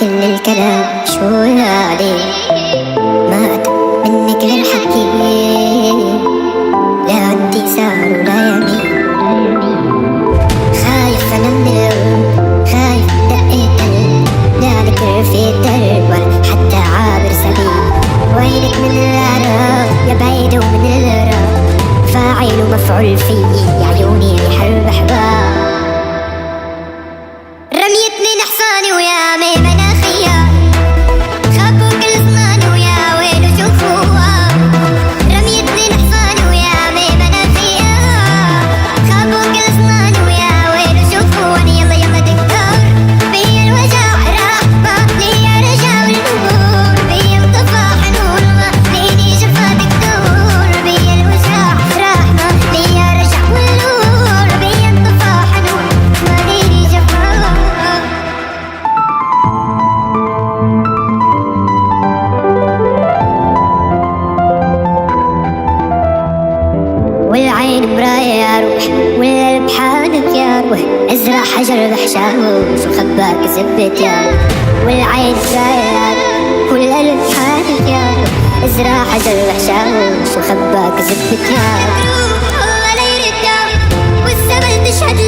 كل الكلام شو يعني ما أتم منك غير حكي، لا عندي سهر ولا يمين. خايف أنا من القلب، خايف دقيت قلب، لا لك رفيق درب ولا حتى عابر سبيل. وينك من العراق يا بعيد ومن العراق، فاعل ومفعول فيي يا عيوني حرب أحباب. رميتني نحصاني ويا مي مناخية، خبوا كل زماني ويا ويلو شوفوها. رميتني نحصاني ويا مي مناخية، خبوا كل زماني ويا ويلو شوفوها. يلا يلا دكتور بيا الوجع رحمة، ليا رجع والنور بيا انطفى حنون. ليني جفا دكتور بيا الوجع رحمة، ليا رجع والنور بيا انطفى حنون. ما ليني جفا والعين مراية يا روح، والقلب حانك يا روح. ازرع حجر بحشاوش وخباك زبت يا روح. والعين مراية يا روح، والقلب حانك يا روح. ازرع حجر بحشاوش وخباك زبت يا روح. الله لا يرد والسما تشهد